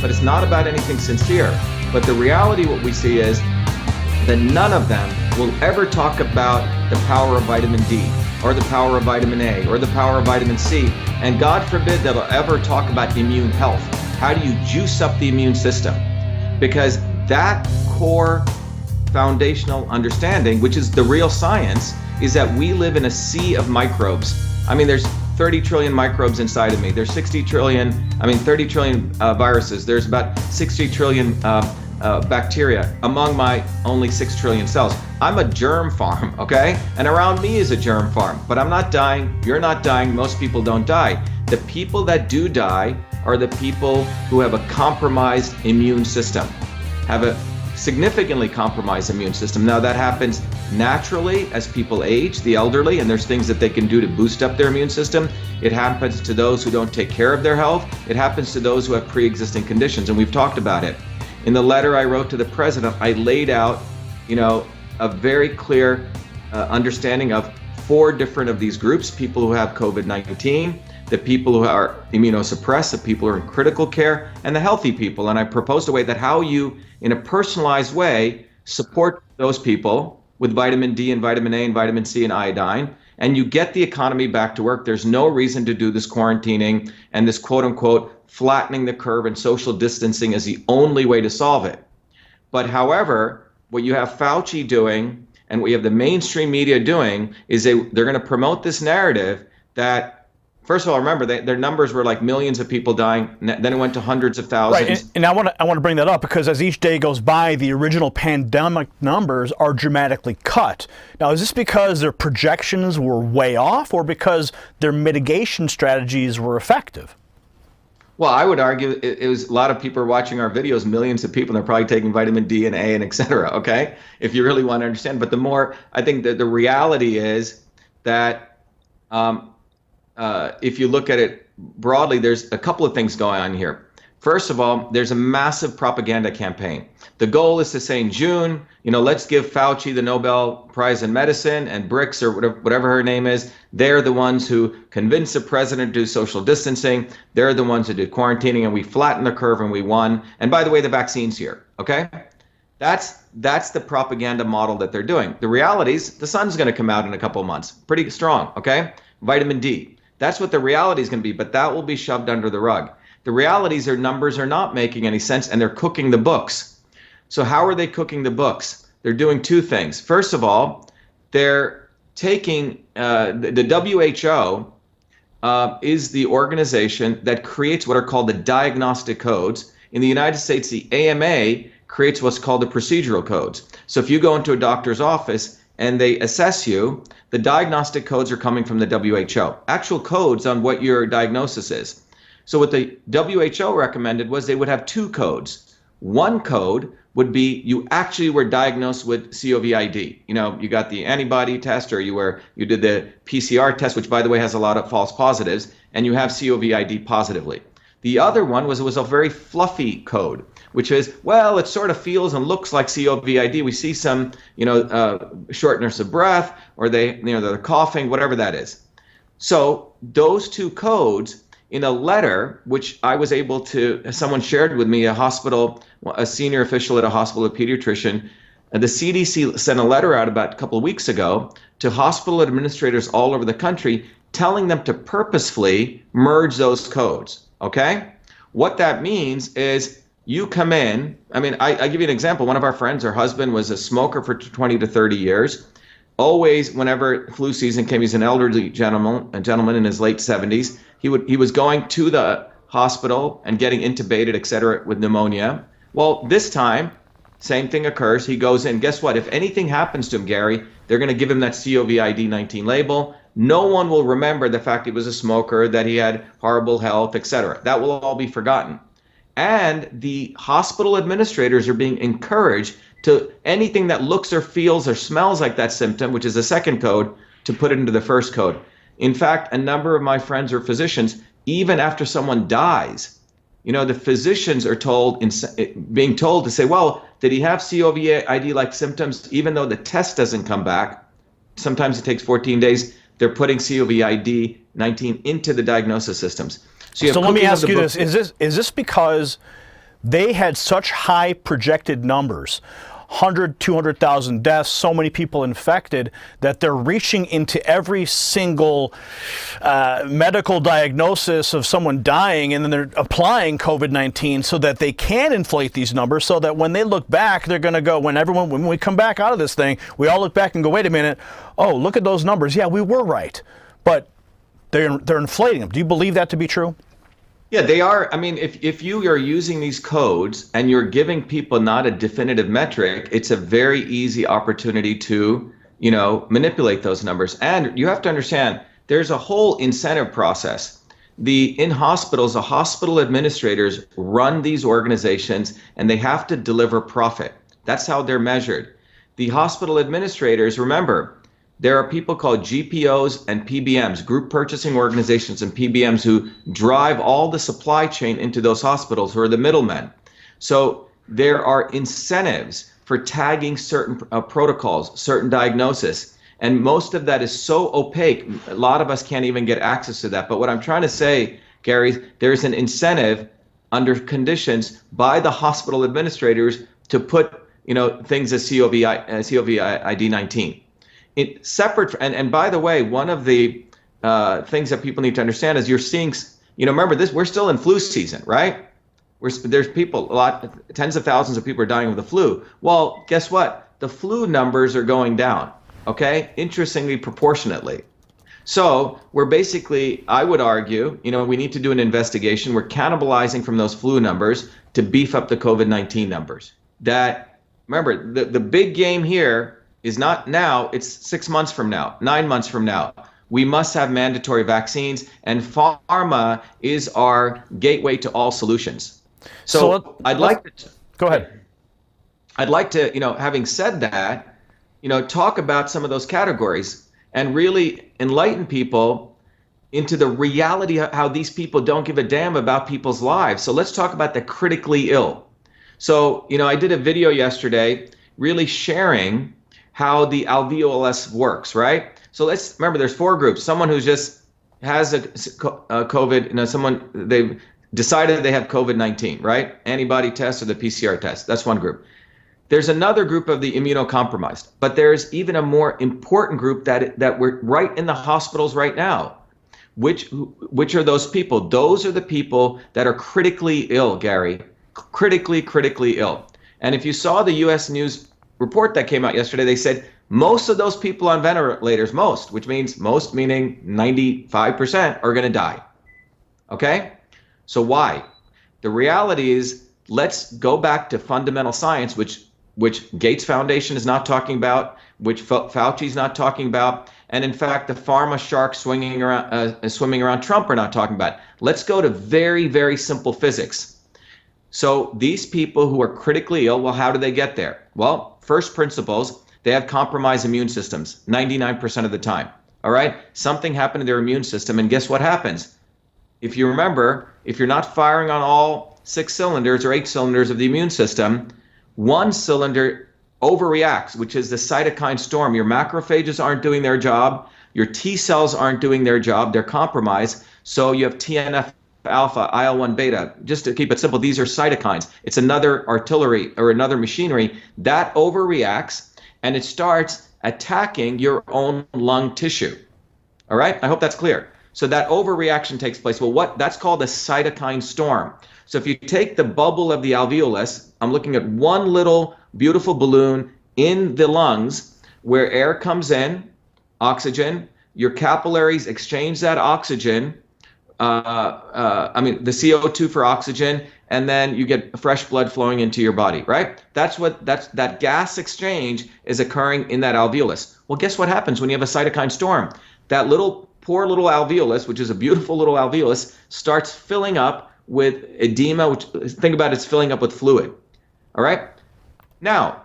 but it's not about anything sincere. But the reality, what we see is that none of them will ever talk about the power of vitamin D or the power of vitamin A or the power of vitamin C. And God forbid that they'll ever talk about immune health. How do you juice up the immune system? Because that core foundational understanding, which is the real science, is that we live in a sea of microbes. I mean, there's 30 trillion microbes inside of me. There's 30 trillion viruses. There's about 60 trillion bacteria among my only 6 trillion cells. I'm a germ farm, okay? And around me is a germ farm, but I'm not dying, you're not dying, most people don't die. The people that do die are the people who have a compromised immune system, have a significantly compromised immune system. Now that happens naturally as people age, the elderly, and there's things that they can do to boost up their immune system. It happens to those who don't take care of their health. It happens to those who have pre-existing conditions, and we've talked about it. In the letter I wrote to the president, I laid out, a very clear understanding of 4 different of these groups: people who have COVID-19, the people who are immunosuppressed, the people who are in critical care, and the healthy people. And I proposed a way that how you, in a personalized way, support those people with vitamin D and vitamin A and vitamin C and iodine, and you get the economy back to work. There's no reason to do this quarantining and this quote unquote flattening the curve and social distancing as the only way to solve it. But however, what you have Fauci doing and what you have the mainstream media doing is they're going to promote this narrative that, first of all, remember, their numbers were like millions of people dying. Then it went to hundreds of thousands. Right, and I want to bring that up because as each day goes by, the original pandemic numbers are dramatically cut. Now, is this because their projections were way off or because their mitigation strategies were effective? Well, I would argue it was a lot of people are watching our videos, millions of people, and they're probably taking vitamin D and A and et cetera, okay? If you really want to understand. But the more, I think that the reality is that if you look at it broadly, there's a couple of things going on here. First of all, there's a massive propaganda campaign. The goal is to say in June, let's give Fauci the Nobel Prize in Medicine and Bricks or whatever her name is. They're the ones who convinced the president to do social distancing. They're the ones who did quarantining, and we flattened the curve and we won. And by the way, the vaccine's here, okay? That's the propaganda model that they're doing. The reality is the sun's going to come out in a couple of months, pretty strong, okay? Vitamin D. That's what the reality is going to be, but that will be shoved under the rug. The reality is their numbers are not making any sense, and they're cooking the books. So how are they cooking the books? They're doing 2 things. First of all, they're taking the WHO is the organization that creates what are called the diagnostic codes. In the United States, the AMA creates what's called the procedural codes. So if you go into a doctor's office and they assess you, the diagnostic codes are coming from the WHO, actual codes on what your diagnosis is. So what the WHO recommended was they would have 2 codes. One code would be you actually were diagnosed with COVID. You got the antibody test or you did the PCR test, which by the way has a lot of false positives, and you have COVID positively. The other one was it was a very fluffy code, which is, well, it sort of feels and looks like COVID. We see some, shortness of breath, or they're coughing, whatever that is. So those 2 codes in a letter, which I was able to, someone shared with me, a senior official at a hospital, a pediatrician, the CDC sent a letter out about a couple of weeks ago to hospital administrators all over the country, telling them to purposefully merge those codes, okay? What that means is you come in, I give you an example. One of our friends, her husband was a smoker for 20 to 30 years. Always, whenever flu season came, he's an elderly gentleman, a gentleman in his late 70s. He was going to the hospital and getting intubated, et cetera, with pneumonia. Well, this time, same thing occurs. He goes in. Guess what? If anything happens to him, Gary, they're going to give him that COVID-19 label. No one will remember the fact he was a smoker, that he had horrible health, et cetera. That will all be forgotten. And the hospital administrators are being encouraged to anything that looks or feels or smells like that symptom, which is the second code, to put it into the first code. In fact, a number of my friends are physicians, even after someone dies, the physicians are being told to say, well, did he have COVID-like symptoms? Even though the test doesn't come back, sometimes it takes 14 days, they're putting COVID-19 into the diagnosis systems. So let me ask you this, is this because they had such high projected numbers, 100, 200,000 deaths, so many people infected, that they're reaching into every single medical diagnosis of someone dying, and then they're applying COVID-19 so that they can inflate these numbers, so that when they look back, they're going to go, when we come back out of this thing, we all look back and go, wait a minute, oh, look at those numbers. Yeah, we were right. But they're inflating them. Do you believe that to be true? Yeah, they are. I mean, if you are using these codes and you're giving people not a definitive metric, it's a very easy opportunity to, manipulate those numbers. And you have to understand, there's a whole incentive process. In hospitals, the hospital administrators run these organizations, and they have to deliver profit. That's how they're measured. The hospital administrators, remember, there are people called GPOs and PBMs, group purchasing organizations and PBMs, who drive all the supply chain into those hospitals, who are the middlemen. So there are incentives for tagging certain protocols, certain diagnosis. And most of that is so opaque, a lot of us can't even get access to that. But what I'm trying to say, Gary, there's an incentive under conditions by the hospital administrators to put things as COVID 19. It's separate, and by the way, one of the things that people need to understand is you're seeing, remember this, we're still in flu season, right? There's people, tens of thousands of people are dying of the flu. Well, guess what? The flu numbers are going down, okay? Interestingly, proportionately. So we're basically, I would argue, we need to do an investigation. We're cannibalizing from those flu numbers to beef up the COVID-19 numbers. Remember, the big game here is not now, it's 6 months from now, 9 months from now. We must have mandatory vaccines, and pharma is our gateway to all solutions. So I'd like to go ahead. I'd like to, having said that, talk about some of those categories and really enlighten people into the reality of how these people don't give a damn about people's lives. So let's talk about the critically ill. So, I did a video yesterday really sharing how the alveolus works, right? So let's remember, there's 4 groups. Someone who just has a COVID, they've decided they have COVID-19, right? Antibody test or the PCR test. That's one group. There's another group of the immunocompromised, but there's even a more important group that we're right in the hospitals right now. Which are those people? Those are the people that are critically ill, Gary. Critically ill. And if you saw the U.S. News report that came out yesterday, they said most of those people on ventilators, which means most meaning 95%, are going to die. Okay? So why? The reality is, let's go back to fundamental science, which Gates Foundation is not talking about, which Fauci's not talking about, and in fact, the pharma sharks swimming around Trump are not talking about. Let's go to very, very simple physics. So these people who are critically ill, well, how do they get there? Well, first principles, they have compromised immune systems 99% of the time. All right? Something happened to their immune system, and guess what happens? If you remember, if you're not firing on all 6 cylinders or 8 cylinders of the immune system, one cylinder overreacts, which is the cytokine storm. Your macrophages aren't doing their job. Your T cells aren't doing their job. They're compromised. So you have TNF alpha, IL-1 beta. Just to keep it simple, these are cytokines. It's another artillery or another machinery that overreacts, and it starts attacking your own lung tissue. All right? I hope that's clear. So that overreaction takes place. Well, that's called a cytokine storm. So if you take the bubble of the alveolus, I'm looking at one little beautiful balloon in the lungs where air comes in, oxygen, your capillaries exchange that oxygen, the CO2 for oxygen, and then you get fresh blood flowing into your body, right? That gas exchange is occurring in that alveolus. Well, guess what happens when you have a cytokine storm? That poor little alveolus, which is a beautiful little alveolus, starts filling up with edema, which, think about it's filling up with fluid, all right? Now,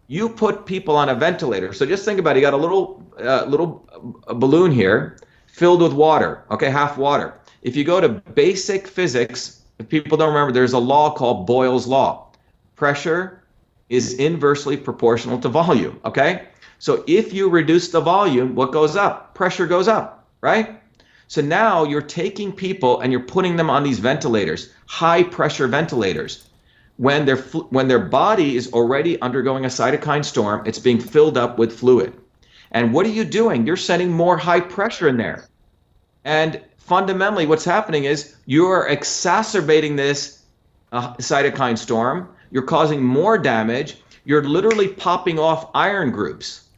you put people on a ventilator. So just think about it. You got a little balloon here filled with water, okay, half water. If you go to basic physics, if people don't remember, there's a law called Boyle's law. Pressure is inversely proportional to volume, okay? So if you reduce the volume, what goes up? Pressure goes up, right? So now you're taking people and you're putting them on these ventilators, high pressure ventilators. when their body is already undergoing a cytokine storm, it's being filled up with fluid. And what are you doing? You're sending more high pressure in there. And fundamentally, what's happening is you're exacerbating this cytokine storm. You're causing more damage. You're literally popping off iron groups.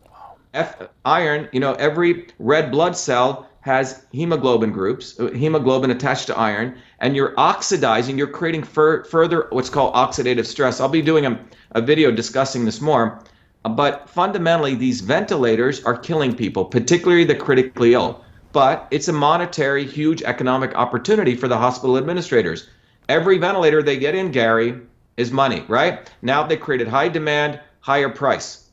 Iron, every red blood cell has hemoglobin groups, hemoglobin attached to iron, and you're oxidizing, you're creating further what's called oxidative stress. I'll be doing a video discussing this more, but fundamentally these ventilators are killing people, particularly the critically ill. But it's a monetary, huge economic opportunity for the hospital administrators. Every ventilator they get in, Gary, is money, right? Now they created high demand, higher price.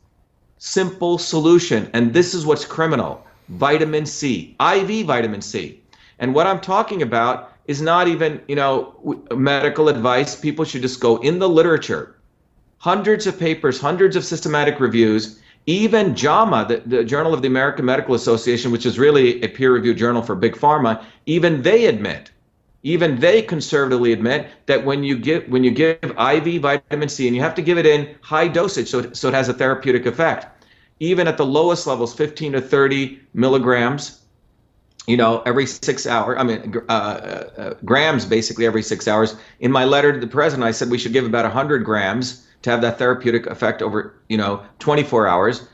Simple solution, and this is what's criminal. Vitamin C, IV vitamin C. And what I'm talking about is not even, medical advice. People should just go in the literature. Hundreds of papers, hundreds of systematic reviews, even JAMA, the Journal of the American Medical Association, which is really a peer-reviewed journal for big pharma, even they conservatively admit that when you give IV vitamin C, and you have to give it in high dosage so it has a therapeutic effect, even at the lowest levels, 15 to 30 milligrams, every 6 hours, grams basically every 6 hours. In my letter to the president, I said we should give about 100 grams to have that therapeutic effect over, 24 hours.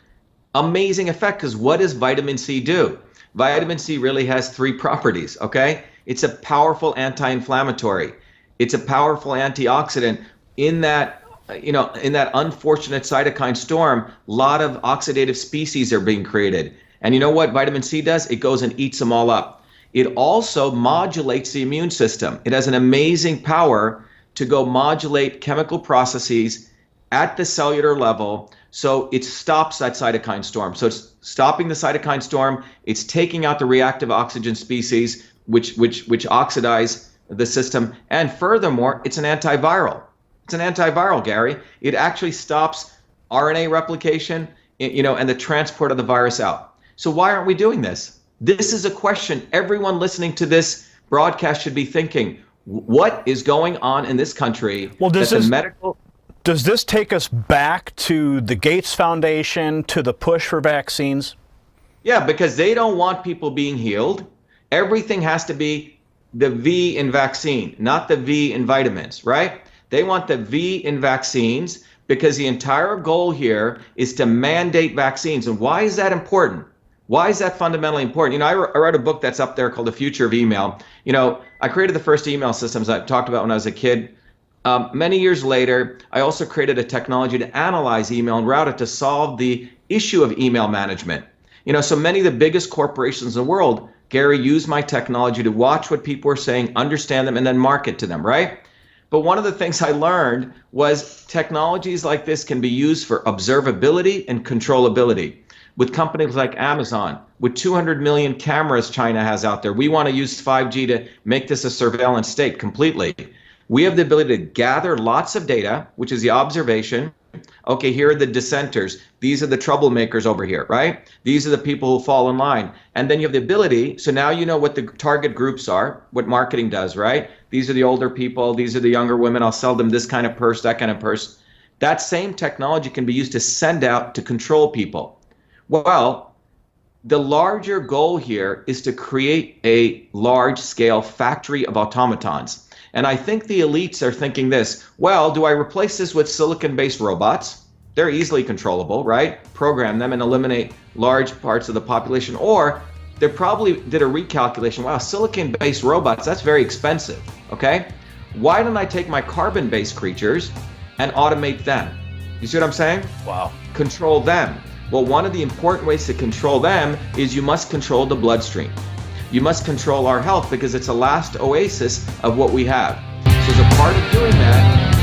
Amazing effect, because what does vitamin C do? Vitamin C really has three properties, okay? It's a powerful anti-inflammatory. It's a powerful antioxidant. In that unfortunate cytokine storm, a lot of oxidative species are being created. And you know what vitamin C does? It goes and eats them all up. It also modulates the immune system. It has an amazing power to go modulate chemical processes at the cellular level, so it stops that cytokine storm. So it's stopping the cytokine storm. It's taking out the reactive oxygen species, which oxidize the system. And furthermore, it's an antiviral. It's an antiviral, Gary. It actually stops RNA replication, and the transport of the virus out. So why aren't we doing this? This is a question everyone listening to this broadcast should be thinking. What is going on in this country? Well, does this take us back to the Gates Foundation, to the push for vaccines? Yeah, because they don't want people being healed. Everything has to be the V in vaccine, not the V in vitamins, right? They want the V in vaccines because the entire goal here is to mandate vaccines. And why is that important? Why is that fundamentally important? I wrote a book that's up there called The Future of Email. I created the first email systems I talked about when I was a kid. Many years later, I also created a technology to analyze email and route it to solve the issue of email management. So many of the biggest corporations in the world, Gary, use my technology to watch what people are saying, understand them, and then market to them, right? But one of the things I learned was technologies like this can be used for observability and controllability. With companies like Amazon, with 200 million cameras China has out there, we want to use 5G to make this a surveillance state completely. We have the ability to gather lots of data, which is the observation. Okay, here are the dissenters. These are the troublemakers over here, right? These are the people who fall in line. And then you have the ability, so now you know what the target groups are, what marketing does, right? These are the older people, these are the younger women, I'll sell them this kind of purse, that kind of purse. That same technology can be used to send out to control people. Well, the larger goal here is to create a large-scale factory of automatons. And I think the elites are thinking this, well, do I replace this with silicon-based robots? They're easily controllable, right? Program them and eliminate large parts of the population. Or they probably did a recalculation. Wow, silicon-based robots, that's very expensive, okay? Why don't I take my carbon-based creatures and automate them? You see what I'm saying? Wow. Control them. Well, one of the important ways to control them is you must control the bloodstream. You must control our health because it's a last oasis of what we have. So as a part of doing that,